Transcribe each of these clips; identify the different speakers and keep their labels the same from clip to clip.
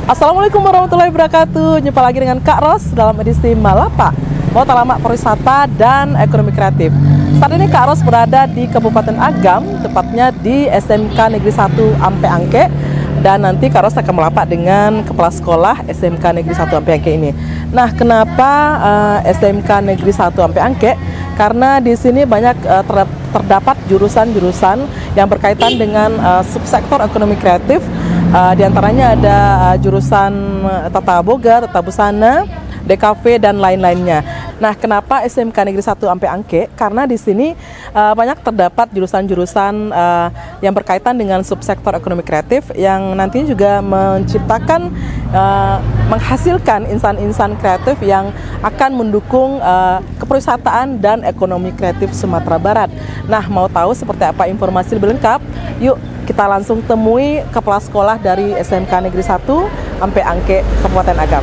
Speaker 1: Assalamualaikum warahmatullahi wabarakatuh. Jumpa lagi dengan Kak Ros dalam edisi Malapa, Matalamak Pariwisata dan Ekonomi Kreatif. Saat ini Kak Ros berada di Kabupaten Agam, tepatnya di SMK Negeri 1 Ampe Angke. Dan nanti Kak Ros akan melapak dengan Kepala Sekolah SMK Negeri 1 Ampe Angke ini. Nah, kenapa SMK Negeri 1 Ampe Angke? Karena di sini banyak terdapat jurusan-jurusan yang berkaitan dengan subsektor ekonomi kreatif. Di antaranya ada jurusan tata boga, tata busana, DKV dan lain-lainnya. Nah, kenapa SMK Negeri 1 Ampe Angke? Karena di sini banyak terdapat jurusan-jurusan yang berkaitan dengan subsektor ekonomi kreatif yang nantinya juga menciptakan, menghasilkan insan-insan kreatif yang akan mendukung kepariwisataan dan ekonomi kreatif Sumatera Barat. Nah, mau tahu seperti apa informasi lebih lengkap? Yuk kita langsung temui Kepala Sekolah dari SMK Negeri 1 Ampe Angke, Kabupaten Agam.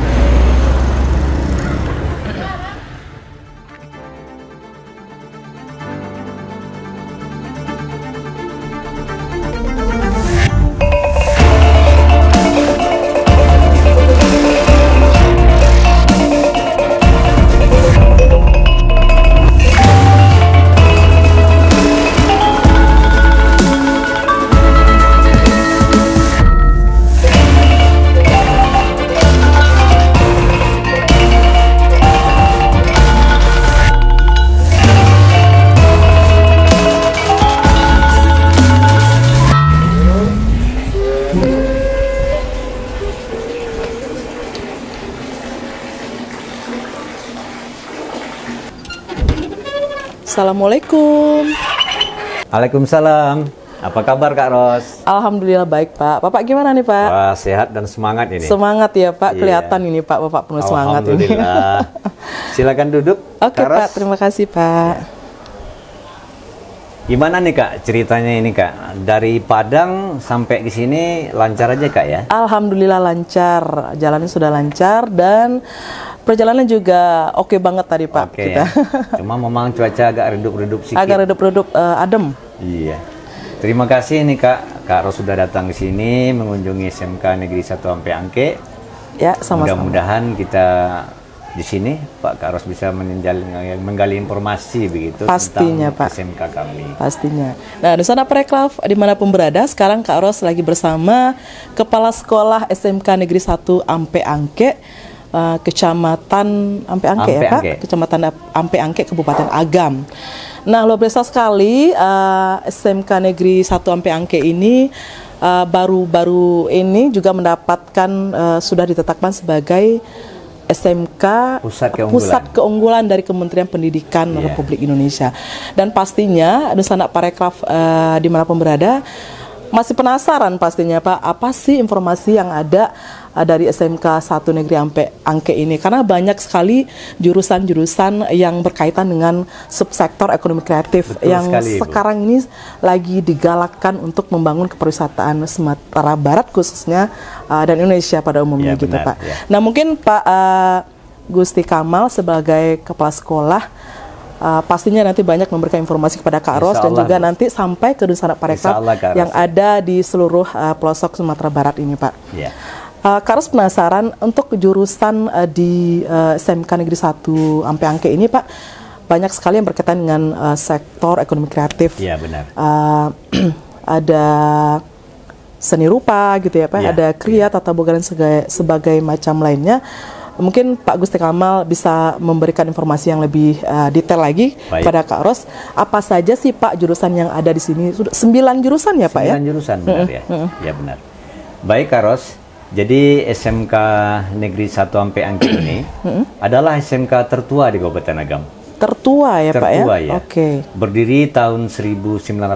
Speaker 1: Assalamualaikum.
Speaker 2: Waalaikumsalam. Apa kabar Kak Ros?
Speaker 1: Alhamdulillah baik Pak. Bapak gimana nih Pak?
Speaker 2: Wah, sehat dan semangat ini.
Speaker 1: Semangat ya Pak, kelihatan ini Pak, Bapak penuh semangat ini.
Speaker 2: Alhamdulillah. Silakan duduk.
Speaker 1: Oke Pak, terima kasih Pak.
Speaker 2: Gimana nih Kak ceritanya ini Kak? Dari Padang sampai ke sini lancar aja Kak ya?
Speaker 1: Alhamdulillah lancar, jalannya sudah lancar dan perjalanan juga oke banget tadi Pak.
Speaker 2: Oke,
Speaker 1: kita.
Speaker 2: ya. Cuma memang cuaca agak redup-redup sedikit.
Speaker 1: Agak redup-redup, adem.
Speaker 2: Iya. Terima kasih nih Kak Ros sudah datang ke sini mengunjungi SMK Negeri 1 Ampe Angke.
Speaker 1: Ya, sama-sama.
Speaker 2: Mudah-mudahan kita di sini Kak Ros bisa menggali informasi begitu
Speaker 1: pastinya,
Speaker 2: tentang
Speaker 1: Pak.
Speaker 2: SMK kami.
Speaker 1: Pastinya. Nah, Nusana Parekraf dimanapun berada, sekarang Kak Ros lagi bersama Kepala Sekolah SMK Negeri 1 Ampe Angke, Kecamatan Ampe Angke ya Pak? Kecamatan Ampe Angke, Kabupaten Agam. Nah, luar biasa sekali SMK Negeri 1 Ampe Angke ini baru-baru ini juga mendapatkan sudah ditetapkan sebagai SMK Pusat Keunggulan dari Kementerian Pendidikan Republik Indonesia. Dan pastinya Nusana Parekraf dimanapun berada masih penasaran pastinya Pak, apa sih informasi yang ada dari SMK 1 Negeri Ampe Angke ini? Karena banyak sekali jurusan-jurusan yang berkaitan dengan subsektor ekonomi kreatif. Betul yang sekali, sekarang ini lagi digalakkan untuk membangun kepariwisataan Sumatera Barat khususnya dan Indonesia pada umumnya gitu benar, Pak. Ya. Nah, mungkin Pak Gusti Kamal sebagai Kepala Sekolah pastinya nanti banyak memberikan informasi kepada Kak Ros dan juga nanti sampai ke Nusana Parekraf yang ada di seluruh pelosok Sumatera Barat ini Pak. Yeah. Kak Ros penasaran untuk jurusan di SMK Negeri 1 Ampe Angke ini Pak, banyak sekali yang berkaitan dengan sektor ekonomi kreatif. Iya benar. Ada seni rupa gitu ya Pak, ada kriya, tata boga dan sebagai macam lainnya. Mungkin Pak Gusti Kamal bisa memberikan informasi yang lebih detail lagi kepada Kak Ros. Apa saja sih Pak jurusan yang ada di sini? Sudah 9 jurusan ya Pak ya? 9 jurusan benar ya? Ya benar. Baik Kak Ros, jadi SMK Negeri 1 Ampe Angke ini adalah SMK tertua di Kabupaten Agam. Tertua ya Pak ya? Tertua ya. Oke. Berdiri tahun 1997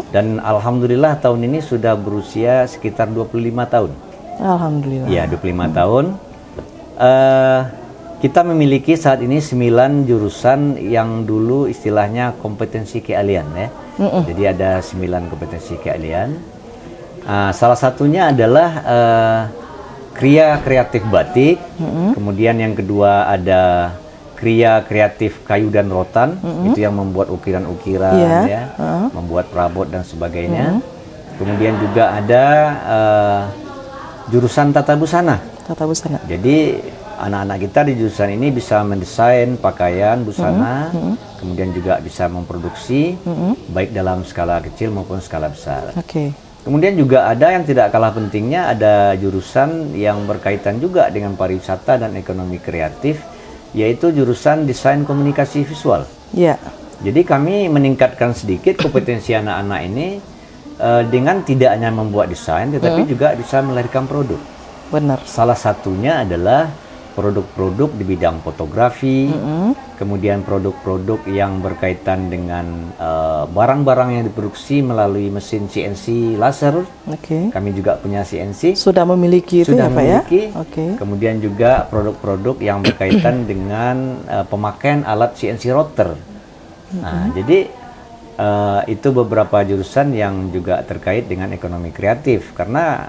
Speaker 1: dan alhamdulillah tahun ini sudah berusia sekitar 25 tahun. Alhamdulillah. Ya, 25 tahun. Kita memiliki saat ini 9 jurusan yang dulu istilahnya kompetensi keahlian ya. Jadi ada 9 kompetensi keahlian. Salah satunya adalah kriya kreatif batik. Kemudian yang kedua ada kriya kreatif kayu dan rotan. Itu yang membuat ukiran-ukiran ya, membuat perabot dan sebagainya. Kemudian juga ada
Speaker 2: jurusan tata busana.
Speaker 1: Tata busana.
Speaker 2: Jadi anak-anak kita di jurusan ini bisa mendesain pakaian busana, kemudian juga bisa memproduksi, baik dalam skala kecil maupun skala besar.
Speaker 1: Oke.
Speaker 2: Kemudian juga ada yang tidak kalah pentingnya, ada jurusan yang berkaitan juga dengan pariwisata dan ekonomi kreatif, yaitu jurusan desain komunikasi visual.
Speaker 1: Ya.
Speaker 2: Jadi kami meningkatkan sedikit kompetensi anak-anak ini dengan tidak hanya membuat desain, tetapi juga bisa melahirkan produk.
Speaker 1: Benar.
Speaker 2: Salah satunya adalah produk-produk di bidang fotografi, kemudian produk-produk yang berkaitan dengan barang-barang yang diproduksi melalui mesin CNC laser.
Speaker 1: Oke.
Speaker 2: Kami juga punya CNC.
Speaker 1: Sudah memiliki itu
Speaker 2: Sudah
Speaker 1: ya Pak
Speaker 2: memiliki.
Speaker 1: ya? Oke.
Speaker 2: Kemudian juga produk-produk yang berkaitan dengan pemakaian alat CNC router. Nah, jadi itu beberapa jurusan yang juga terkait dengan ekonomi kreatif, karena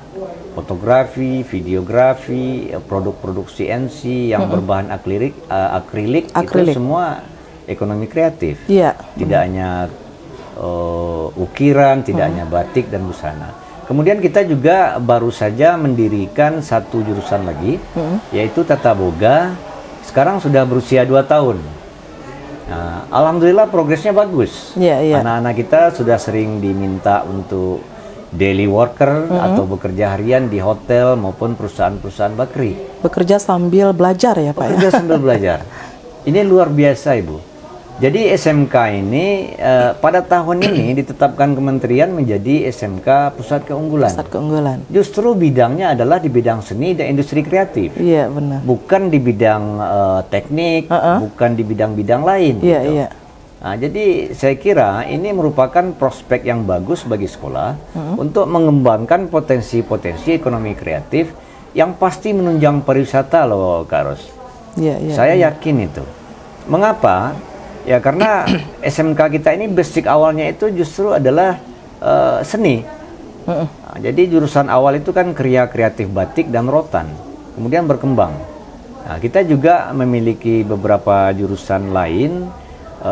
Speaker 2: fotografi, videografi, produk-produk CNC yang berbahan akrilik itu semua ekonomi kreatif.
Speaker 1: Iya.
Speaker 2: Tidak hanya ukiran, tidak hanya batik dan busana. Kemudian kita juga baru saja mendirikan satu jurusan lagi, yaitu Tata Boga. Sekarang sudah berusia 2 tahun. Nah, alhamdulillah progresnya bagus. Anak-anak kita sudah sering diminta untuk daily worker atau bekerja harian di hotel maupun perusahaan-perusahaan bakery.
Speaker 1: Bekerja sambil belajar ya Pak?
Speaker 2: Bekerja sambil belajar. Ini luar biasa Ibu. Jadi SMK ini pada tahun ini ditetapkan kementerian menjadi SMK Pusat Keunggulan.
Speaker 1: Pusat Keunggulan.
Speaker 2: Justru bidangnya adalah di bidang seni dan industri kreatif.
Speaker 1: Iya benar.
Speaker 2: Bukan di bidang teknik, bukan di bidang-bidang lain.
Speaker 1: Iya
Speaker 2: gitu.
Speaker 1: iya.
Speaker 2: Nah, jadi saya kira ini merupakan prospek yang bagus bagi sekolah untuk mengembangkan potensi-potensi ekonomi kreatif yang pasti menunjang pariwisata loh Kak Ros.
Speaker 1: Iya iya.
Speaker 2: Saya yakin itu. Mengapa? Ya karena SMK kita ini basic awalnya itu justru adalah seni. Nah, jadi jurusan awal itu kan kriya kreatif batik dan rotan, kemudian berkembang. Nah, kita juga memiliki beberapa jurusan lain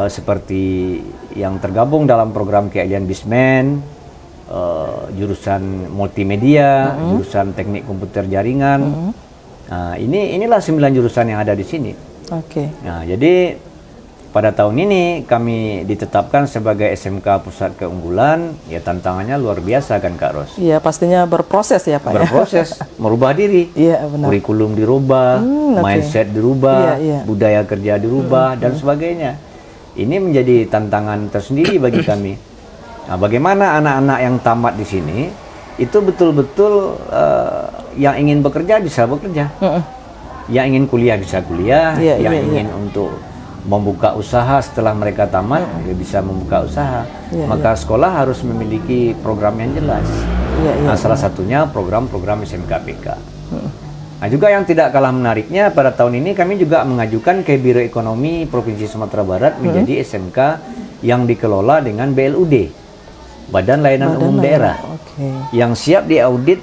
Speaker 2: seperti yang tergabung dalam program keahlian Bismen, jurusan multimedia, jurusan teknik komputer jaringan. Nah, inilah 9 jurusan yang ada di sini.
Speaker 1: Oke.
Speaker 2: Nah, jadi pada tahun ini kami ditetapkan sebagai SMK Pusat Keunggulan. Ya tantangannya luar biasa kan Kak Ros?
Speaker 1: Iya pastinya berproses ya Pak.
Speaker 2: Berproses, merubah diri.
Speaker 1: Iya benar.
Speaker 2: Kurikulum dirubah, mindset dirubah, budaya kerja dirubah dan sebagainya. Ini menjadi tantangan tersendiri bagi kami. Nah, bagaimana anak-anak yang tamat di sini itu betul-betul yang ingin bekerja bisa bekerja, yang ingin kuliah bisa kuliah, yang ingin untuk membuka usaha setelah mereka tamat bisa membuka usaha. Maka sekolah harus memiliki program yang jelas. Nah, salah satunya program-program SMKPK. Nah, juga yang tidak kalah menariknya pada tahun ini kami juga mengajukan ke Biro Ekonomi Provinsi Sumatera Barat menjadi SMK yang dikelola dengan BLUD, Badan Layanan Umum Daerah, yang siap diaudit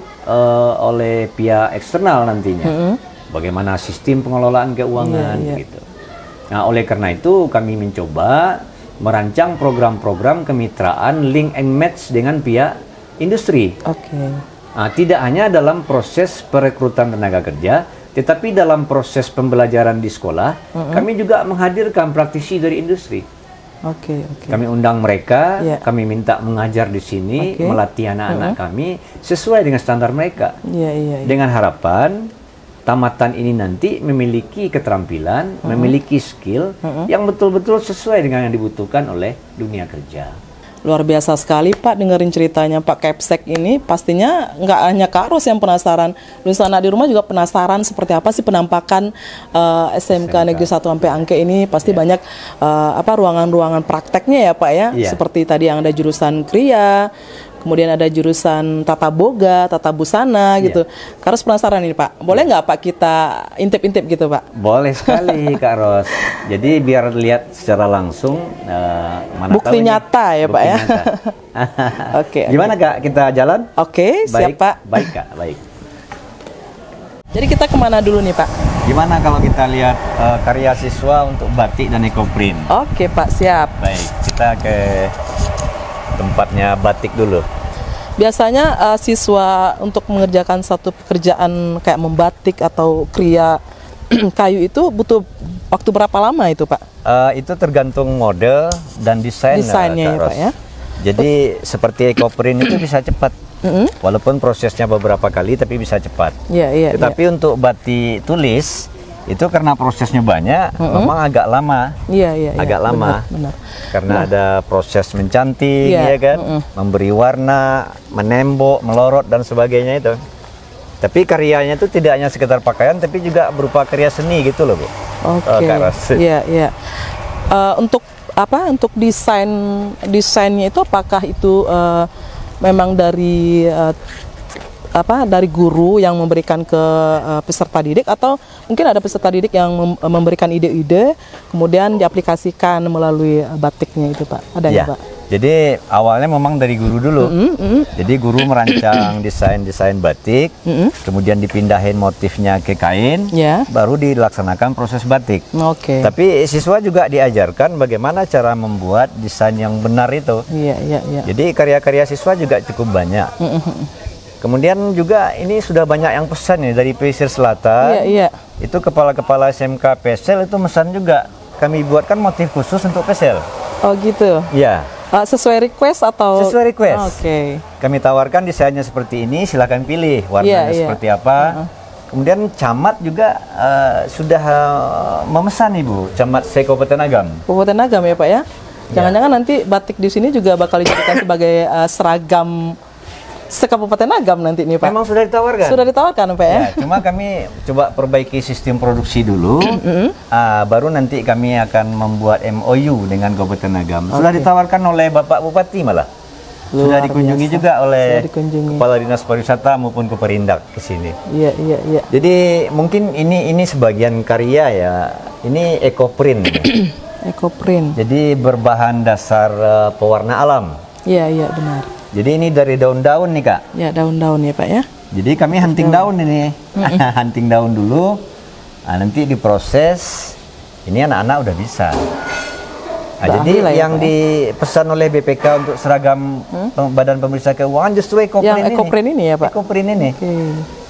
Speaker 2: oleh pihak eksternal nantinya. Bagaimana sistem pengelolaan keuangan gitu. Nah, oleh karena itu kami mencoba merancang program-program kemitraan link and match dengan pihak industri. Nah, tidak hanya dalam proses perekrutan tenaga kerja, tetapi dalam proses pembelajaran di sekolah, kami juga menghadirkan praktisi dari industri. Kami undang mereka, kami minta mengajar di sini, melatih anak-anak kami sesuai dengan standar mereka. Dengan harapan tamatan ini nanti memiliki keterampilan, memiliki skill yang betul-betul sesuai dengan yang dibutuhkan oleh dunia kerja.
Speaker 1: Luar biasa sekali Pak dengerin ceritanya Pak Kepsek ini. Pastinya nggak hanya Kak Ros yang penasaran, anak di rumah juga penasaran seperti apa sih penampakan SMK Negeri 1 Ampek Angke ini. Pasti banyak ruangan-ruangan prakteknya ya Pak ya. Seperti tadi yang ada jurusan kriya, kemudian ada jurusan tata boga, tata busana gitu. Kak Ros penasaran ini Pak, boleh nggak Pak kita intip-intip gitu Pak?
Speaker 2: Boleh sekali Kak Ros. Jadi biar lihat secara langsung
Speaker 1: bukti nyata ya Pak ya.
Speaker 2: Gimana Kak, kita jalan?
Speaker 1: Siap Pak.
Speaker 2: Baik Kak, baik.
Speaker 1: Jadi kita kemana dulu nih Pak?
Speaker 2: Gimana kalau kita lihat karya siswa untuk batik dan ekoprint?
Speaker 1: Pak, siap.
Speaker 2: Baik, kita ke tempatnya batik dulu.
Speaker 1: Biasanya siswa untuk mengerjakan satu pekerjaan kayak membatik atau kriya kayu itu butuh waktu berapa lama itu, Pak?
Speaker 2: Itu tergantung model dan
Speaker 1: desainnya ya, Pak ya.
Speaker 2: Jadi seperti ekoprint itu bisa cepat, walaupun prosesnya beberapa kali tapi bisa cepat. Tetapi untuk batik tulis itu karena prosesnya banyak, memang agak lama. Agak lama. Benar. Karena ada proses mencanting, ya kan, memberi warna, menembok, melorot dan sebagainya itu. Tapi karyanya itu tidak hanya sekedar pakaian, tapi juga berupa karya seni gitu loh, Bu.
Speaker 1: Untuk apa? Untuk desainnya itu apakah itu memang dari dari guru yang memberikan ke peserta didik, atau mungkin ada peserta didik yang memberikan ide-ide kemudian diaplikasikan melalui batiknya itu, Pak? Ada ya, Pak?
Speaker 2: Jadi awalnya memang dari guru dulu. Jadi guru merancang desain batik, kemudian dipindahin motifnya ke kain, baru dilaksanakan proses batik. Tapi siswa juga diajarkan bagaimana cara membuat desain yang benar itu. Jadi karya-karya siswa juga cukup banyak. Kemudian juga ini sudah banyak yang pesan nih dari Pesisir Selatan. Itu kepala-kepala SMK Pesel itu pesan juga. Kami buatkan motif khusus untuk Pesel.
Speaker 1: Oh gitu?
Speaker 2: Iya.
Speaker 1: Sesuai request atau?
Speaker 2: Sesuai request. Kami tawarkan desainnya seperti ini, silahkan pilih warnanya seperti apa. Kemudian camat juga sudah memesan, Ibu. Camat Kabupaten Agam. Kabupaten
Speaker 1: Agam ya, Pak ya? Jangan-jangan nanti batik di sini juga bakal dijadikan sebagai seragam se-Kabupaten Agam nanti nih, Pak.
Speaker 2: Memang sudah ditawarkan?
Speaker 1: Sudah ditawarkan, Pak ya?
Speaker 2: Cuma kami coba perbaiki sistem produksi dulu, baru nanti kami akan membuat MOU dengan Kabupaten Agam. Sudah ditawarkan oleh Bapak Bupati malah. Sudah dikunjungi juga oleh Kepala Dinas Pariwisata maupun Keperindak ke sini. Jadi mungkin ini sebagian karya ya. Ini ekoprint.
Speaker 1: Ekoprint.
Speaker 2: Jadi berbahan dasar pewarna alam.
Speaker 1: Iya, benar.
Speaker 2: Jadi ini dari daun-daun nih, Kak.
Speaker 1: Ya, daun-daun ya, Pak ya.
Speaker 2: Jadi kami hunting daun ini. Hunting daun dulu. Nanti diproses. Ini anak-anak udah bisa. Jadi yang dipesan oleh BPK untuk seragam Badan Pemeriksa Keuangan justru ekoprint
Speaker 1: ini ya, Pak.
Speaker 2: Ekoprint ini.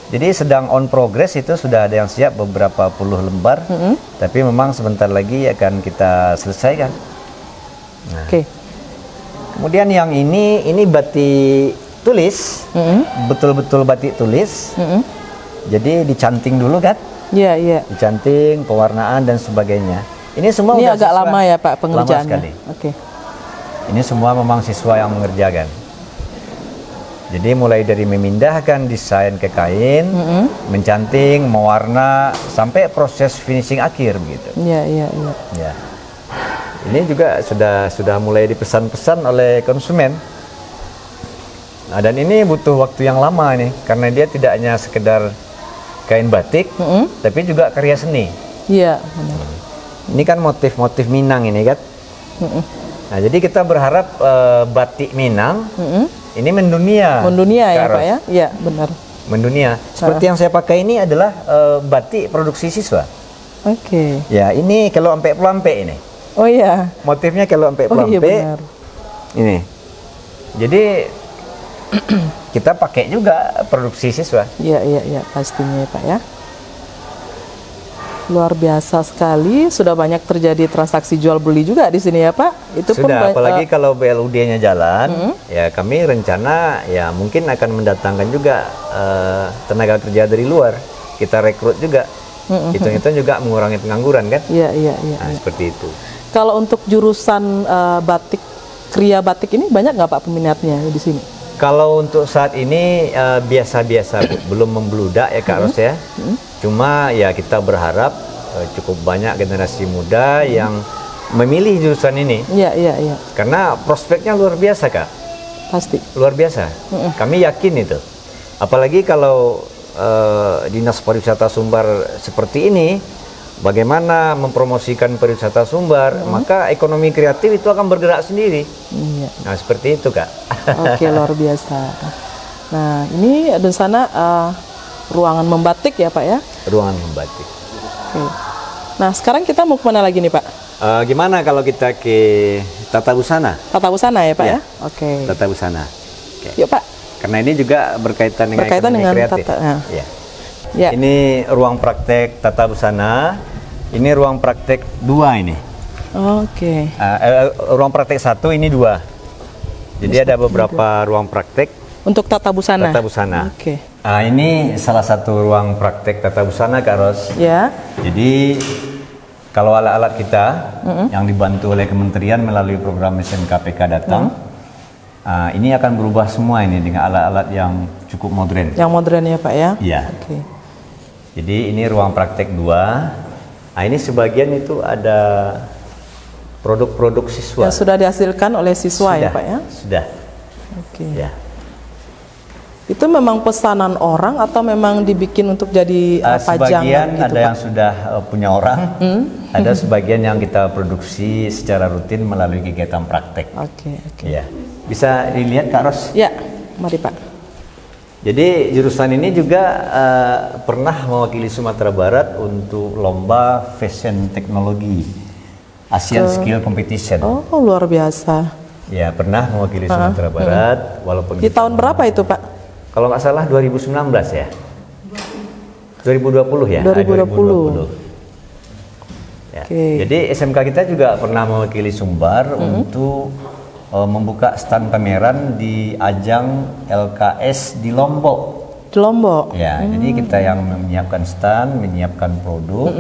Speaker 2: Jadi sedang on progress, itu sudah ada yang siap beberapa puluh lembar. Tapi memang sebentar lagi akan kita selesaikan. Kemudian yang ini batik tulis, betul-betul batik tulis. Jadi dicanting dulu kan?
Speaker 1: Iya.
Speaker 2: Dicanting, pewarnaan dan sebagainya. Ini semua
Speaker 1: agak lama ya, Pak, pengerjaannya.
Speaker 2: Lama sekali. Ini semua memang siswa yang mengerjakan. Jadi mulai dari memindahkan desain ke kain, mencanting, mewarna, sampai proses finishing akhir begitu.
Speaker 1: Iya.
Speaker 2: Ini juga sudah mulai dipesan-pesan oleh konsumen. Nah, dan ini butuh waktu yang lama nih, karena dia tidak hanya sekedar kain batik, tapi juga karya seni.
Speaker 1: Iya, benar.
Speaker 2: Ini kan motif-motif Minang ini kan. Nah, jadi kita berharap batik Minang ini mendunia.
Speaker 1: Mendunia ya, Pak ya? Iya, benar.
Speaker 2: Mendunia. Seperti yang saya pakai ini adalah batik produksi siswa. Ya, ini kalau empek-pelampek ini.
Speaker 1: Oh iya.
Speaker 2: Motifnya kalau empek-pelampek.
Speaker 1: Iya, benar.
Speaker 2: Ini. Jadi kita pakai juga produksi siswa.
Speaker 1: Iya, pastinya ya, Pak ya. Luar biasa sekali, sudah banyak terjadi transaksi jual beli juga di sini ya, Pak. Itu
Speaker 2: sudah, apalagi kalau BLUD-nya jalan, ya kami rencana ya mungkin akan mendatangkan juga tenaga kerja dari luar. Kita rekrut juga. Hitung-hitung juga mengurangi pengangguran kan?
Speaker 1: Iya.
Speaker 2: Seperti itu.
Speaker 1: Kalau untuk jurusan batik, kriya batik ini banyak nggak, Pak, peminatnya di sini?
Speaker 2: Kalau untuk saat ini biasa-biasa, belum membludak ya, Kak Ros ya. Cuma ya kita berharap cukup banyak generasi muda yang memilih jurusan ini.
Speaker 1: Iya.
Speaker 2: Karena prospeknya luar biasa, Kak.
Speaker 1: Pasti.
Speaker 2: Luar biasa. Kami yakin itu. Apalagi kalau Dinas Pariwisata Sumbar seperti ini, bagaimana mempromosikan pariwisata Sumbar, maka ekonomi kreatif itu akan bergerak sendiri. Nah, seperti itu, Kak.
Speaker 1: Oke, luar biasa. Nah, ini di sana ruangan membatik ya, Pak ya?
Speaker 2: Ruangan membatik.
Speaker 1: Oke. Nah, sekarang kita mau kemana lagi nih, Pak?
Speaker 2: Gimana kalau kita ke Tata Busana?
Speaker 1: Tata Busana ya, Pak ya? Oke.
Speaker 2: Tata Busana.
Speaker 1: Yuk, Pak.
Speaker 2: Karena ini juga berkaitan dengan kreatif. Ya. Ya. Ini ruang praktek tata busana. Ini ruang praktek 2 ini.
Speaker 1: Oke.
Speaker 2: Ruang praktek 1 ini 2. Jadi ada beberapa ruang praktek
Speaker 1: untuk tata busana.
Speaker 2: Tata busana.
Speaker 1: Oke.
Speaker 2: Ini salah satu ruang praktek tata busana, Kak Ros.
Speaker 1: Ya.
Speaker 2: Jadi kalau alat-alat kita yang dibantu oleh kementerian melalui program SMK PK datang, ini akan berubah semua ini dengan alat-alat yang cukup modern.
Speaker 1: Yang modern ya Pak ya?
Speaker 2: Iya.
Speaker 1: Oke.
Speaker 2: Jadi ini ruang praktek 2. Ini sebagian itu ada produk-produk siswa.
Speaker 1: Yang sudah dihasilkan oleh siswa ya Pak ya?
Speaker 2: Sudah.
Speaker 1: Oke.
Speaker 2: Ya.
Speaker 1: Itu memang pesanan orang atau memang dibikin untuk jadi pajangan
Speaker 2: sebagian
Speaker 1: gitu,
Speaker 2: ada
Speaker 1: Pak?
Speaker 2: yang sudah punya orang, ada sebagian yang kita produksi secara rutin melalui kegiatan praktek.
Speaker 1: Oke.
Speaker 2: Ya. Bisa dilihat Kak Ros?
Speaker 1: Ya, mari Pak.
Speaker 2: Jadi jurusan ini juga pernah mewakili Sumatera Barat untuk lomba fashion teknologi Asian Skill Competition.
Speaker 1: Oh, luar biasa.
Speaker 2: Ya, pernah mewakili Sumatera Barat, walaupun
Speaker 1: di tahun berapa itu Pak?
Speaker 2: Kalau nggak salah 2019 ya. 2020 ya.
Speaker 1: 2020.
Speaker 2: Ya. Jadi SMK kita juga pernah mewakili Sumbar untuk membuka stand pameran di ajang LKS di Lombok.
Speaker 1: Di Lombok.
Speaker 2: Ya, jadi kita yang menyiapkan stand, menyiapkan produk.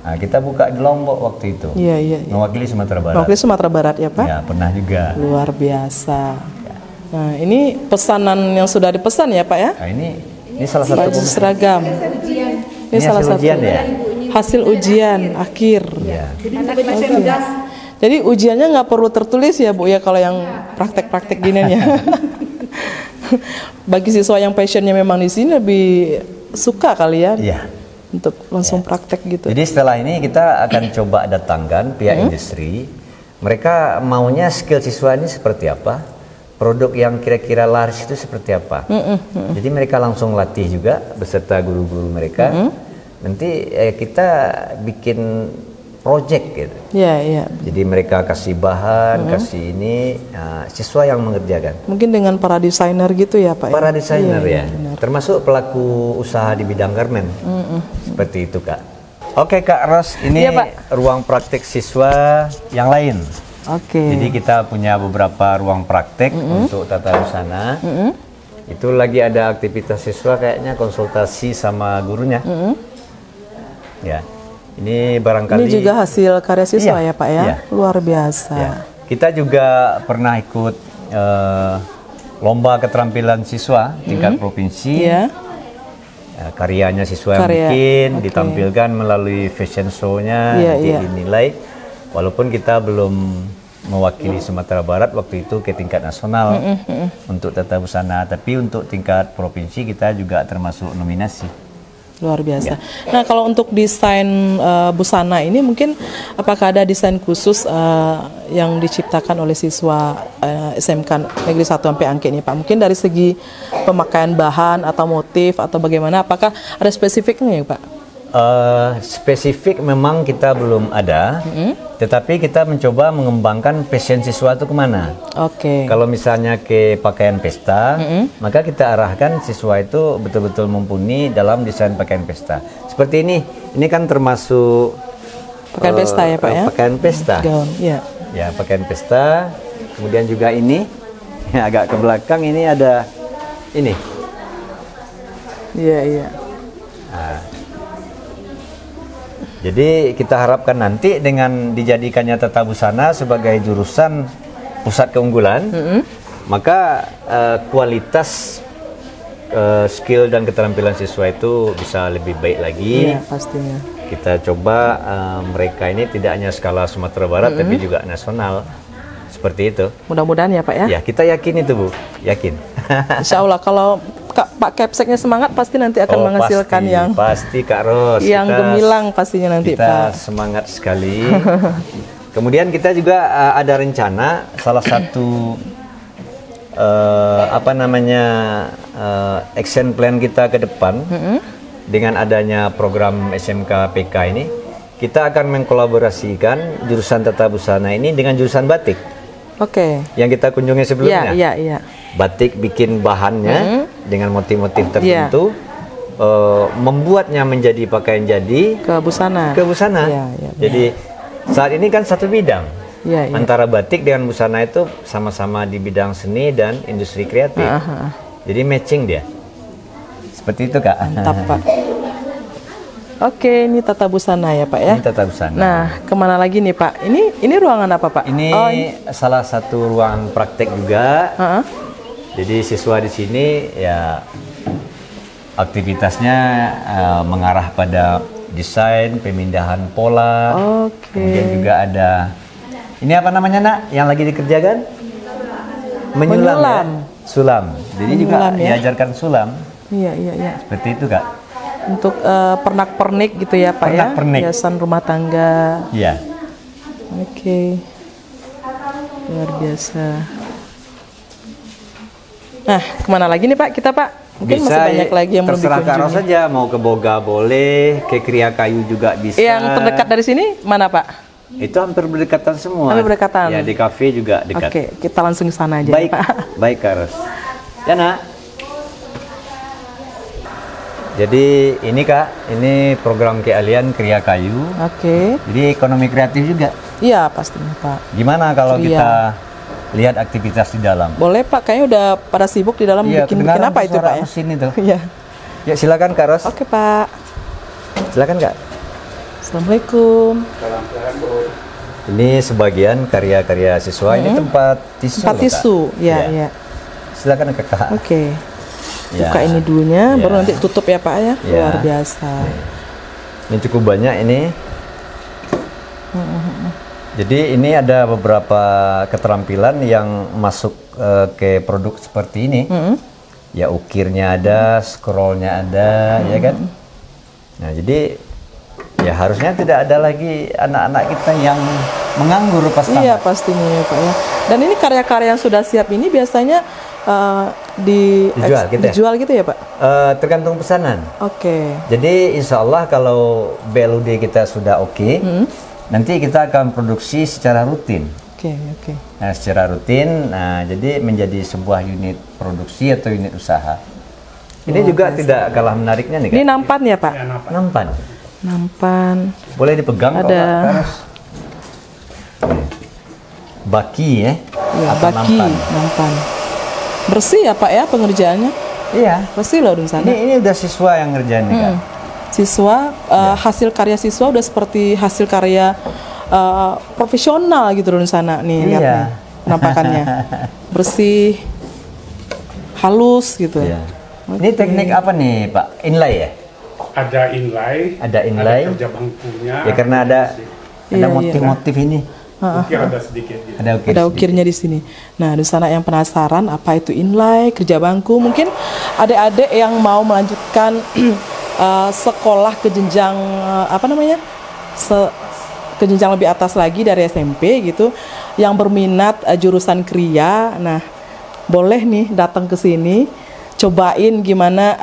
Speaker 2: Nah, kita buka di Lombok waktu itu.
Speaker 1: Iya.
Speaker 2: Mewakili Sumatera Barat.
Speaker 1: Mewakili Sumatera Barat ya Pak?
Speaker 2: Ya, pernah juga.
Speaker 1: Luar biasa. Ya. Nah, ini pesanan yang sudah dipesan ya Pak ya?
Speaker 2: Nah, ini salah satu
Speaker 1: baju seragam. Ini salah satu
Speaker 2: ujian ya?
Speaker 1: Hasil ujian akhir.
Speaker 2: Ya.
Speaker 1: Jadi ujiannya nggak perlu tertulis ya Bu ya kalau yang praktek-praktek gini ya. Bagi siswa yang passionnya memang di sini lebih suka kali ya.
Speaker 2: Iya.
Speaker 1: Untuk langsung praktek gitu.
Speaker 2: Jadi setelah ini kita akan coba datangkan pihak industri. Mereka maunya skill siswa ini seperti apa? Produk yang kira-kira laris itu seperti apa? Jadi mereka langsung latih juga beserta guru-guru mereka. Nanti kita bikin project gitu.
Speaker 1: Iya.
Speaker 2: Jadi mereka kasih bahan, kasih ini, siswa yang mengerjakan.
Speaker 1: Mungkin dengan para desainer gitu ya Pak?
Speaker 2: Para desainer ya,
Speaker 1: benar.
Speaker 2: termasuk pelaku usaha di bidang garmen. Seperti itu Kak. Oke Kak Ros, ini ruang praktek siswa yang lain.
Speaker 1: Oke.
Speaker 2: Jadi kita punya beberapa ruang praktek untuk tata busana. Itu lagi ada aktivitas siswa kayaknya konsultasi sama gurunya. Ya. Ini barangkali.
Speaker 1: Ini juga hasil karya siswa ya Pak ya?
Speaker 2: Iya.
Speaker 1: Luar biasa.
Speaker 2: Ya. Kita juga pernah ikut lomba keterampilan siswa tingkat provinsi.
Speaker 1: Iya.
Speaker 2: Karyanya siswa yang bikin ditampilkan melalui fashion show-nya, dinilai. Walaupun kita belum mewakili Sumatera Barat waktu itu ke tingkat nasional untuk tata busana, tapi untuk tingkat provinsi kita juga termasuk nominasi.
Speaker 1: Luar biasa. Nah, kalau untuk desain busana ini mungkin apakah ada desain khusus yang diciptakan oleh siswa SMK Negeri 1 sampai Angke ini Pak? Mungkin dari segi pemakaian bahan atau motif atau bagaimana? Apakah ada spesifiknya ya Pak?
Speaker 2: Spesifik memang kita belum ada, tetapi kita mencoba mengembangkan passion siswa itu kemana. Kalau misalnya ke pakaian pesta, maka kita arahkan siswa itu betul-betul mumpuni dalam desain pakaian pesta. Seperti ini kan termasuk
Speaker 1: pakaian pesta ya Pak ya?
Speaker 2: Pakaian pesta.
Speaker 1: Gaun, ya.
Speaker 2: Ya, pakaian pesta. Kemudian juga ini, agak ke belakang ini ada ini.
Speaker 1: Iya.
Speaker 2: Nah, jadi kita harapkan nanti dengan dijadikannya tata busana sebagai jurusan pusat keunggulan, maka kualitas skill dan keterampilan siswa itu bisa lebih baik lagi.
Speaker 1: Iya, pastinya.
Speaker 2: Kita coba mereka ini tidak hanya skala Sumatera Barat, tapi juga nasional. Seperti itu.
Speaker 1: Mudah-mudahan ya Pak ya?
Speaker 2: Ya, kita yakin itu Bu, yakin.
Speaker 1: Insya Allah kalau Pak Kepseknya semangat pasti nanti akan menghasilkan
Speaker 2: pasti Kak Ros.
Speaker 1: Yang gemilang pastinya nanti
Speaker 2: kita
Speaker 1: Pak.
Speaker 2: Kita semangat sekali. Kemudian kita juga ada rencana salah satu action plan kita ke depan dengan adanya program SMK PK ini, kita akan mengkolaborasikan jurusan tata busana ini dengan jurusan batik. Yang kita kunjungi sebelumnya.
Speaker 1: Iya.
Speaker 2: Batik bikin bahannya dengan motif-motif tertentu, membuatnya menjadi pakaian jadi
Speaker 1: ke busana.
Speaker 2: Jadi saat ini kan satu bidang. Antara batik dengan busana itu sama-sama di bidang seni dan industri kreatif. Jadi matching dia. Seperti itu, Kak.
Speaker 1: Mantap, Pak. Oke, ini tata busana ya, Pak ya.
Speaker 2: Ini tata busana.
Speaker 1: Nah, kemana lagi nih, Pak? Ini ruangan apa, Pak?
Speaker 2: Ini salah satu ruang praktek juga. Jadi siswa di sini ya aktivitasnya mengarah pada desain, pemindahan pola. Kemudian juga ada ini apa namanya, Nak? Yang lagi dikerjakan? Menyulam. Ya? Sulam. Jadi menyulam, juga diajarkan sulam.
Speaker 1: Iya.
Speaker 2: Seperti itu, Kak.
Speaker 1: Untuk pernak-pernik gitu ya, Pak ya? Hiasan rumah tangga.
Speaker 2: Iya.
Speaker 1: Oke. Luar biasa. Nah, kemana lagi nih, Pak? Kita, Pak? Mungkin
Speaker 2: bisa,
Speaker 1: masih banyak lagi yang belum dikunjungi.
Speaker 2: Terserah Kak Ros saja, mau ke Boga boleh, ke Kriya Kayu juga bisa.
Speaker 1: Yang terdekat dari sini mana, Pak?
Speaker 2: Itu hampir berdekatan semua.
Speaker 1: Hampir berdekatan.
Speaker 2: Ya, di kafe juga dekat.
Speaker 1: Oke, kita langsung ke sana aja.
Speaker 2: Baik,
Speaker 1: Pak.
Speaker 2: Baik, Kak Ros. Ya, Nak. Jadi ini, Kak, ini program keahlian Kriya Kayu. Jadi ekonomi kreatif juga.
Speaker 1: Iya, pastinya, Pak.
Speaker 2: Gimana kalau kita lihat aktivitas di dalam?
Speaker 1: Boleh, Pak. Kayaknya udah pada sibuk di dalam bikin apa itu, Pak ya?
Speaker 2: Mesin itu.
Speaker 1: Iya.
Speaker 2: Ya, silakan, Kak Ros.
Speaker 1: Oke, Pak.
Speaker 2: Silakan, Kak.
Speaker 1: Assalamualaikum.
Speaker 2: Ini sebagian karya-karya siswa. Ini tempat tisu.
Speaker 1: Tempat tisu, ya.
Speaker 2: Silakan, Kakak.
Speaker 1: Oke. Buka ini dulunya, baru nanti tutup ya, Pak ya. Luar biasa.
Speaker 2: Ini cukup banyak ini. Jadi ini ada beberapa keterampilan yang masuk ke produk seperti ini. Ya, ukirnya ada, scrollnya ada, ya kan. Nah, jadi ya harusnya tidak ada lagi anak-anak kita yang menganggur pas tamat.
Speaker 1: Iya, pastinya ya, Pak ya. Dan ini karya-karya yang sudah siap ini biasanya dijual gitu ya, Pak?
Speaker 2: Tergantung pesanan. Jadi insya Allah kalau BLUD kita sudah nanti kita akan produksi secara rutin. Nah, secara rutin, jadi menjadi sebuah unit produksi atau unit usaha. Ini juga tidak kalah menariknya nih, Kak.
Speaker 1: Ini nampan ya, Pak? Nampan.
Speaker 2: Boleh dipegang,
Speaker 1: ada.
Speaker 2: Baki ya?
Speaker 1: Iya, baki, nampan. Bersih ya, Pak ya pengerjaannya?
Speaker 2: Iya.
Speaker 1: Bersih loh di sana.
Speaker 2: Ini udah siswa yang ngerjain nih, Kak.
Speaker 1: Siswa, hasil karya siswa udah seperti hasil karya profesional gitu loh di sana nih. Lihat nih, penampakannya. Bersih, halus gitu.
Speaker 2: Ini teknik apa nih, Pak? Inlay ya?
Speaker 3: Ada inlay.
Speaker 2: Ada
Speaker 3: kerja bangkunya.
Speaker 2: Ya, karena ada motif-motif ini.
Speaker 3: Ukir ada sedikit.
Speaker 1: Ada ukirnya di sini. Nah, di sana yang penasaran apa itu inlay, kerja bangku, mungkin adik-adik yang mau melanjutkan sekolah ke jenjang ke jenjang lebih atas lagi dari SMP gitu, yang berminat jurusan kriya. Nah, boleh nih datang ke sini, cobain gimana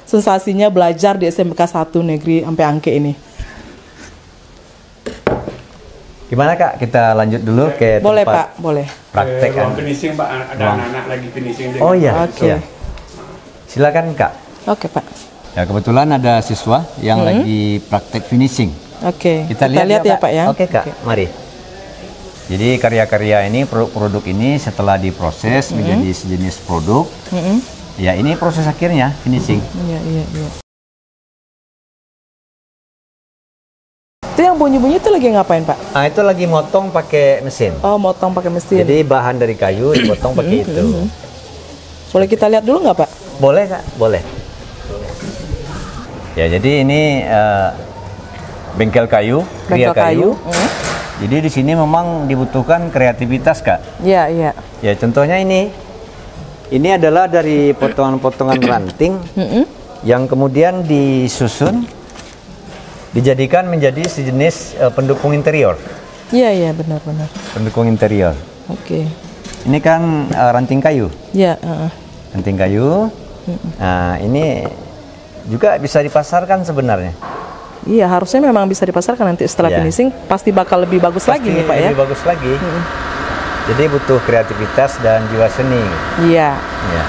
Speaker 1: sensasinya belajar di SMK 1 Negeri Ampe Angke ini.
Speaker 2: Gimana, Kak? Kita lanjut dulu ke
Speaker 1: boleh,
Speaker 2: tempat
Speaker 1: Pak, boleh.
Speaker 2: Praktek kan.
Speaker 3: Finishing, Pak. Ada anak-anak lagi finishing.
Speaker 2: Oh iya. Silakan, Kak.
Speaker 1: Oke, Pak.
Speaker 2: Ya, kebetulan ada siswa yang lagi praktek finishing. Kita lihat ya, Pak ya. Oke, Kak. Mari. Jadi karya-karya ini, produk ini setelah diproses menjadi sejenis produk. Ya, ini proses akhirnya finishing.
Speaker 1: Iya. Itu yang bunyi-bunyi itu lagi ngapain, Pak?
Speaker 2: Nah, itu lagi motong pakai mesin.
Speaker 1: Oh, motong pakai mesin.
Speaker 2: Jadi bahan dari kayu dipotong pakai itu.
Speaker 1: Boleh kita lihat dulu nggak, Pak?
Speaker 2: Boleh, Kak. Boleh. Ya, jadi ini bengkel kayu, Kriya Kayu. Jadi di sini memang dibutuhkan kreativitas, Kak.
Speaker 1: Iya.
Speaker 2: Ya, contohnya ini. Ini adalah dari potongan-potongan ranting yang kemudian disusun, dijadikan menjadi sejenis pendukung interior.
Speaker 1: Iya, benar.
Speaker 2: Pendukung interior. Ini kan ranting kayu.
Speaker 1: Iya.
Speaker 2: Ranting kayu. Nah, ini juga bisa dipasarkan sebenarnya.
Speaker 1: Iya, harusnya memang bisa dipasarkan nanti setelah finishing, pasti bakal lebih bagus lagi nih, Pak ya.
Speaker 2: Lebih bagus lagi. Jadi butuh kreativitas dan jiwa seni.
Speaker 1: Iya.
Speaker 2: Ya.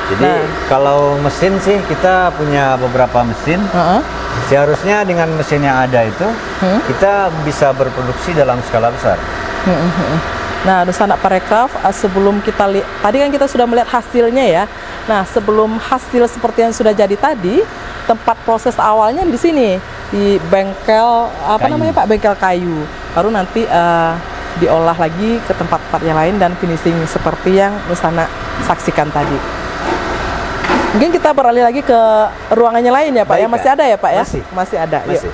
Speaker 2: Jadi kalau mesin sih kita punya beberapa mesin. Seharusnya dengan mesin yang ada itu kita bisa berproduksi dalam skala besar.
Speaker 1: Nah, Anak Parekraf, sebelum kita lihat, tadi kan kita sudah melihat hasilnya ya. Nah, sebelum hasil seperti yang sudah jadi tadi, tempat proses awalnya di sini, di bengkel apa namanya Pak, bengkel kayu. Baru nanti diolah lagi ke tempat-tempat yang lain dan finishing seperti yang Nusana saksikan tadi. Mungkin kita beralih lagi ke ruangannya lain ya Pak. Ya, masih ada ya Pak ya? Masih ada.
Speaker 2: Masih.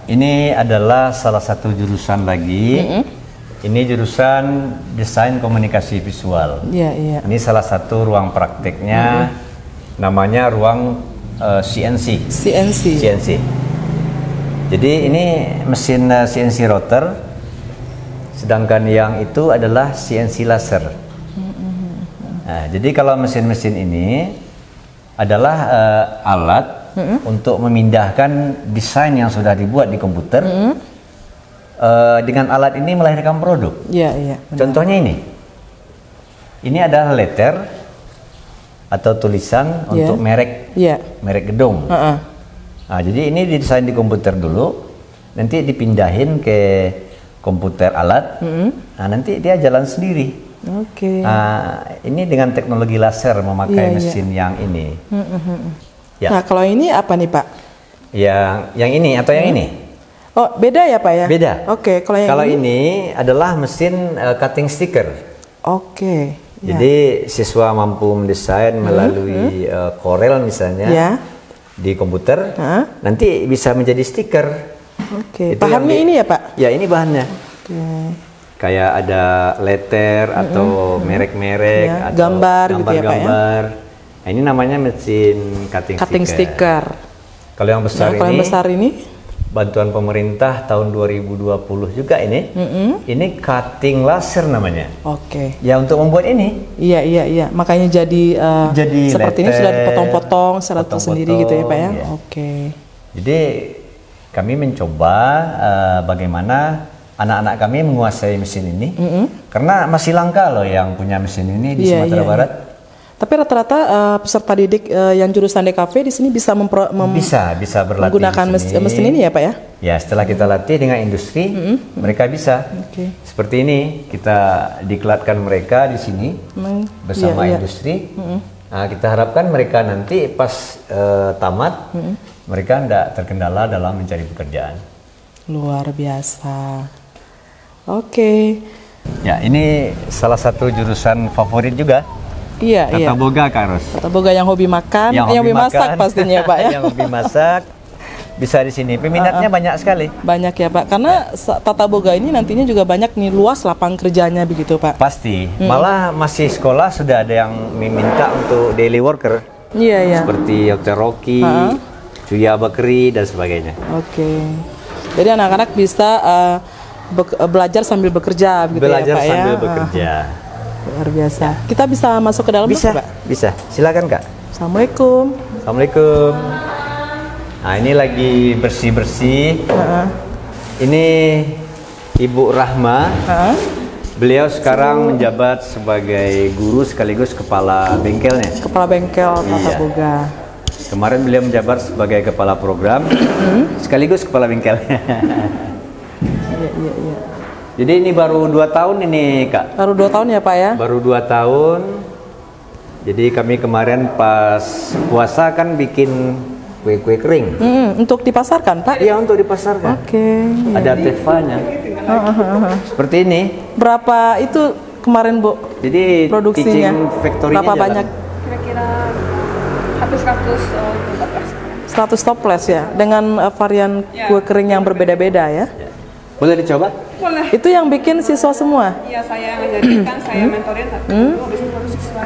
Speaker 2: Ini adalah salah satu jurusan lagi. Ini jurusan desain komunikasi visual.
Speaker 1: Iya.
Speaker 2: Ini salah satu ruang prakteknya. Namanya ruang CNC. Jadi ini mesin CNC router. Sedangkan yang itu adalah CNC laser. Nah, jadi kalau mesin-mesin ini adalah alat untuk memindahkan desain yang sudah dibuat di komputer. Dengan alat ini melahirkan produk.
Speaker 1: Iya.
Speaker 2: Contohnya ini. Ini adalah letter atau tulisan untuk merek gedung. Nah, jadi ini didesain di komputer dulu, nanti dipindahin ke komputer alat. Nah, nanti dia jalan sendiri. Ini dengan teknologi laser memakai mesin yang ini.
Speaker 1: Nah, kalau ini apa nih Pak?
Speaker 2: Yang ini atau yang ini?
Speaker 1: Oh, beda ya Pak ya?
Speaker 2: Beda.
Speaker 1: Kalau
Speaker 2: ini adalah mesin cutting sticker. Jadi siswa mampu mendesain melalui Corel misalnya di komputer, nanti bisa menjadi stiker.
Speaker 1: Bahannya ini ya Pak?
Speaker 2: Ya, ini bahannya. Kayak ada letter atau merek-merek atau
Speaker 1: gambar gitu ya Pak ya?
Speaker 2: Nah, ini namanya mesin cutting sticker. Kalau yang besar ini bantuan pemerintah tahun 2020 juga ini. Ini cutting laser namanya. Ya, untuk membuat ini.
Speaker 1: Iya. Makanya jadi seperti ini sudah dipotong-potong secara tersendiri gitu ya Pak ya?
Speaker 2: Jadi kami mencoba bagaimana anak-anak kami menguasai mesin ini, karena masih langka loh yang punya mesin ini di Sumatera Barat.
Speaker 1: Tapi rata-rata peserta didik yang jurusan DKV di sini bisa
Speaker 2: bisa berlatih
Speaker 1: menggunakan mesin ini ya Pak ya?
Speaker 2: Ya, setelah kita latih dengan industri, mereka bisa. Seperti ini, kita diklatkan mereka di sini bersama industri. Nah, kita harapkan mereka nanti pas tamat, mereka tidak terkendala dalam mencari pekerjaan.
Speaker 1: Luar biasa.
Speaker 2: Ya, ini salah satu jurusan favorit juga. Tata Boga, Kak Ros.
Speaker 1: Tata Boga yang hobi makan, yang hobi masak pastinya Pak ya.
Speaker 2: Yang hobi masak bisa di sini. Peminatnya banyak sekali.
Speaker 1: Banyak ya Pak, karena Tata Boga ini nantinya juga banyak nih, luas lapangan kerjanya begitu Pak.
Speaker 2: Pasti. Malah masih sekolah sudah ada yang meminta untuk daily worker. Seperti Dr. Rocky, Cuya Bakri dan sebagainya.
Speaker 1: Jadi anak-anak bisa belajar sambil bekerja gitu ya Pak ya?
Speaker 2: Belajar sambil bekerja.
Speaker 1: Luar biasa. Kita bisa masuk ke dalam
Speaker 2: bisa,
Speaker 1: Pak?
Speaker 2: Bisa. Silakan Kak.
Speaker 1: Assalamualaikum.
Speaker 2: Nah, ini lagi bersih-bersih. Ini Ibu Rahma. Beliau sekarang menjabat sebagai guru sekaligus kepala bengkelnya.
Speaker 1: Kepala bengkel Tata Boga.
Speaker 2: Kemarin beliau menjabat sebagai kepala program, sekaligus kepala bengkelnya.
Speaker 1: Iya.
Speaker 2: Jadi ini baru 2 tahun ini Kak.
Speaker 1: Baru 2 tahun ya Pak ya?
Speaker 2: Baru 2 tahun. Jadi kami kemarin pas puasa kan bikin kue-kue kering.
Speaker 1: Untuk dipasarkan Pak?
Speaker 2: Iya, untuk dipasarkan. Ada tefanya. Seperti ini.
Speaker 1: Berapa itu kemarin Bu?
Speaker 2: Jadi
Speaker 1: produksinya
Speaker 2: berapa
Speaker 1: banyak?
Speaker 4: Kira-kira hampir
Speaker 1: 100 toples ya, dengan varian kue kering yang berbeda-beda ya.
Speaker 2: Boleh dicoba?
Speaker 4: Boleh.
Speaker 1: Itu yang bikin siswa semua?
Speaker 4: Iya, saya yang ngajarin, saya mentorin habis itu baru siswa.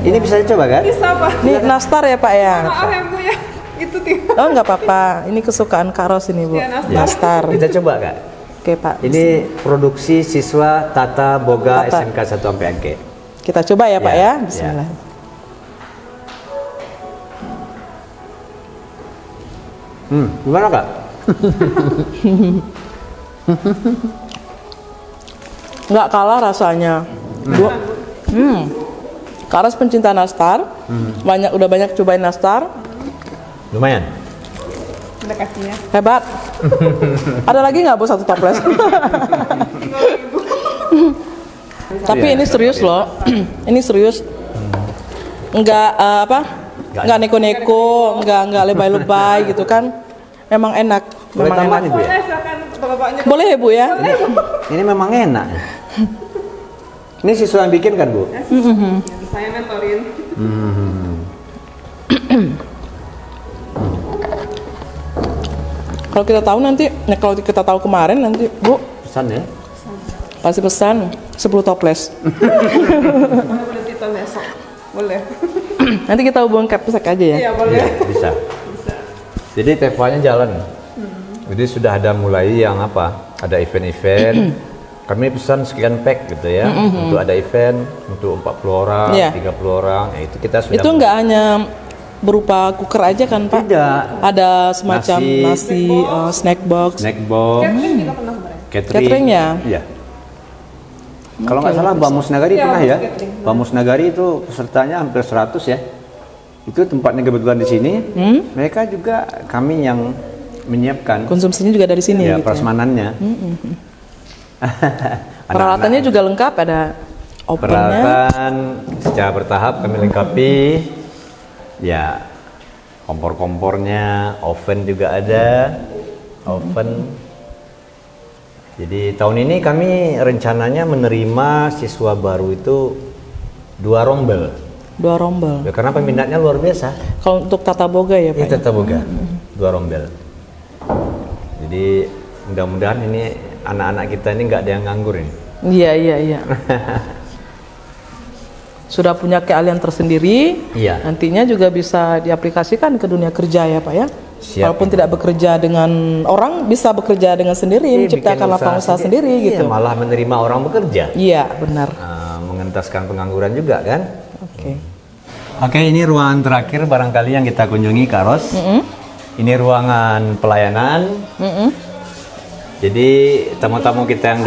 Speaker 2: Ini bisa dicoba kan?
Speaker 4: Bisa Pak.
Speaker 1: Ini nastar ya Pak ya?
Speaker 4: Maaf ya Bu ya, itu tinggal.
Speaker 1: Oh nggak apa-apa, ini kesukaan Kak Ros ini Bu. Nastar.
Speaker 2: Kita coba Kak.
Speaker 1: Pak.
Speaker 2: Ini produksi siswa Tata Boga SMK 1 Ampe Angke.
Speaker 1: Kita coba ya Pak ya. Bismillah.
Speaker 2: Gimana Kak?
Speaker 1: Nggak kalah rasanya. Karas pencinta nastar, udah banyak cobain nastar.
Speaker 2: Lumayan.
Speaker 4: Ada kakinya.
Speaker 1: Hebat. Ada lagi nggak Bu satu toples? Tapi ini serius loh. Ini serius. Nggak nggak neko-neko, nggak lebay-lebay gitu kan. Memang enak.
Speaker 2: Boleh
Speaker 1: Memang
Speaker 2: tambah
Speaker 1: enak.
Speaker 2: nih Bu ya?
Speaker 4: Boleh, silakan bapak-bapaknya.
Speaker 1: Boleh ya Bu ya?
Speaker 2: Ini memang enak. Ini siswa yang bikin kan Bu?
Speaker 4: Saya mentorin.
Speaker 1: Kalau kita tahu nanti, kalau kita tahu kemarin nanti Bu
Speaker 2: Pesan ya?
Speaker 1: pasti pesan 10 toples.
Speaker 4: Boleh kita besok. Boleh.
Speaker 1: Nanti kita hubungin Capsek aja ya.
Speaker 4: Iya, boleh.
Speaker 2: Iya, bisa. Jadi TV-nya jalan. Jadi sudah ada mulai yang apa? Ada event-event. Kami pesan sekian pack gitu ya. Untuk ada event untuk 40 orang, 30 orang. Ya, itu kita sudah.
Speaker 1: Itu nggak hanya berupa cooker aja kan Pak?
Speaker 2: Tidak.
Speaker 1: Ada semacam nasi, snack box.
Speaker 4: Catherine juga pernah kemarin.
Speaker 1: Catering ya?
Speaker 2: Iya. Kalau nggak salah Bamus Nagari pernah ya. Bamus Nagari itu pesertanya hampir 100 ya. Itu tempatnya kebetulan di sini. Mereka juga kami yang menyiapkan.
Speaker 1: Konsumsinya juga dari sini
Speaker 2: Ya,
Speaker 1: gitu.
Speaker 2: prasmanannya.
Speaker 1: Peralatannya juga lengkap, ada ovennya.
Speaker 2: Peralatan secara bertahap kami lengkapi. Ya, kompor-kompornya, oven juga ada. Oven. Jadi tahun ini kami rencananya menerima siswa baru itu 2 rombel.
Speaker 1: 2 rombel.
Speaker 2: Ya, karena peminatnya luar biasa.
Speaker 1: Kalau untuk tata boga ya Pak?
Speaker 2: Ini tetap boga. 2 rombel. Jadi mudah-mudahan ini anak-anak kita ini nggak ada yang nganggur ini.
Speaker 1: Iya. Sudah punya keahlian tersendiri.
Speaker 2: Iya.
Speaker 1: Nantinya juga bisa diaplikasikan ke dunia kerja ya Pak ya.
Speaker 2: Siap.
Speaker 1: Walaupun tidak bekerja dengan orang, bisa bekerja dengan sendiri, menciptakan lapangan usaha sendiri gitu.
Speaker 2: Malah menerima orang bekerja.
Speaker 1: Iya, benar.
Speaker 2: Mengentaskan pengangguran juga kan.
Speaker 1: Oke,
Speaker 2: ini ruangan terakhir barangkali yang kita kunjungi Kak Ros. Ini ruangan pelayanan. Jadi tamu-tamu kita yang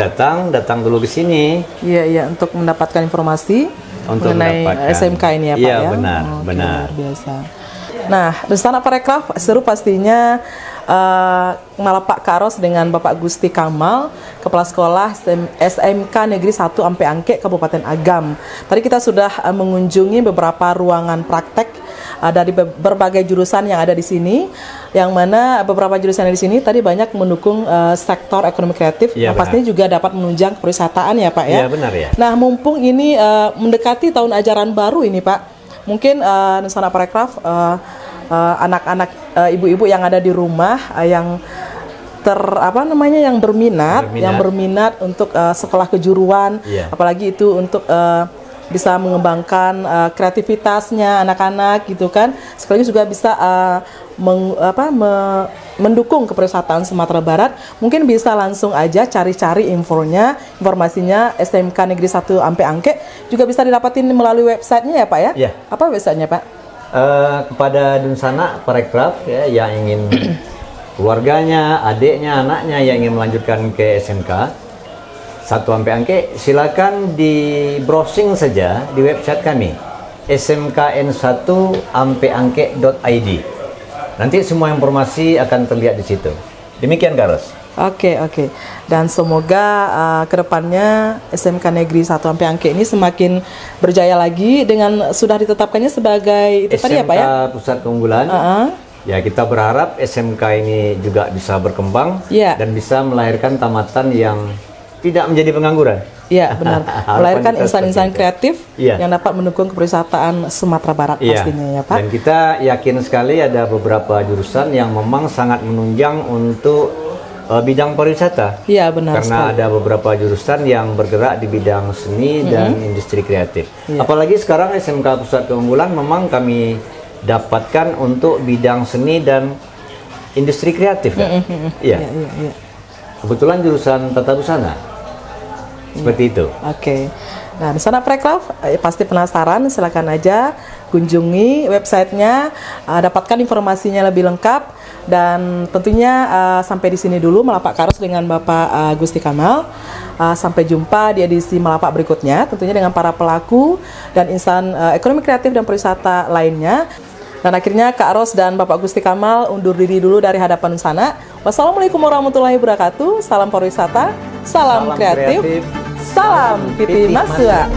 Speaker 2: datang dulu ke sini.
Speaker 1: Iya, untuk mendapatkan informasi mengenai SMK ini ya Pak ya.
Speaker 2: Iya, benar.
Speaker 1: Luar biasa. Nah, Rencana Parekraf seru pastinya malah Pak Kak Ros dengan Bapak Gusti Kamal, Kepala Sekolah SMK Negeri 1 Ampe Angke, Kabupaten Agam. Tadi kita sudah mengunjungi beberapa ruangan praktek dari berbagai jurusan yang ada di sini, yang mana beberapa jurusan di sini tadi banyak mendukung sektor ekonomi kreatif, yang pastinya juga dapat menunjang pariwisataan ya Pak ya.
Speaker 2: Iya, benar ya.
Speaker 1: Nah, mumpung ini mendekati tahun ajaran baru ini Pak, mungkin Rencana Parekraf anak-anak ibu-ibu yang ada di rumah yang yang berminat untuk sekolah kejuruan, apalagi itu untuk bisa mengembangkan kreativitasnya anak-anak gitu kan, sekaligus juga bisa mendukung kepariwisataan Sumatera Barat. Mungkin bisa langsung aja cari-cari informasinya SMK Negeri 1 Ampe Angke, juga bisa didapatin melalui websitenya ya Pak ya?
Speaker 2: Iya.
Speaker 1: Apa websitenya Pak?
Speaker 2: Kepada Dunsana Parekraf ya, yang ingin keluarganya, adiknya, anaknya yang ingin melanjutkan ke SMK 1 Ampe Angke, silakan di browsing saja di website kami smkn1ampeangke.id. Nanti semua informasi akan terlihat di situ. Demikian Kak Ros.
Speaker 1: Oke. Dan semoga kedepannya SMK Negeri 1 Ampe Angke ini semakin berjaya lagi dengan sudah ditetapkannya sebagai itu tadi ya Pak ya?
Speaker 2: SMK Pusat Keunggulan. Ya, kita berharap SMK ini juga bisa berkembang dan bisa melahirkan tamatan yang tidak menjadi pengangguran.
Speaker 1: Iya, benar. Melahirkan insan-insan kreatif yang dapat mendukung kepariwisataan Sumatera Barat pastinya ya Pak.
Speaker 2: Dan kita yakin sekali ada beberapa jurusan yang memang sangat menunjang untuk bidang pariwisata.
Speaker 1: Iya, benar.
Speaker 2: Karena ada beberapa jurusan yang bergerak di bidang seni dan industri kreatif. Apalagi sekarang SMK Pusat Keunggulan memang kami dapatkan untuk bidang seni dan industri kreatif kan? Iya. Kebetulan jurusan tata busana. Seperti itu.
Speaker 1: Oke. Nah, di sana Parekraf pasti penasaran, silakan aja kunjungi websitenya, dapatkan informasinya lebih lengkap. Dan tentunya sampai di sini dulu Melapak Karos dengan Bapak Gusti Kamal. Sampai jumpa di edisi Melapak berikutnya, tentunya dengan para pelaku dan insan ekonomi kreatif dan pariwisata lainnya. Dan akhirnya Kak Ros dan Bapak Gusti Kamal undur diri dulu dari hadapan sana. Wassalamualaikum warahmatullahi wabarakatuh. Salam pariwisata, salam kreatif, salam Piti Masua.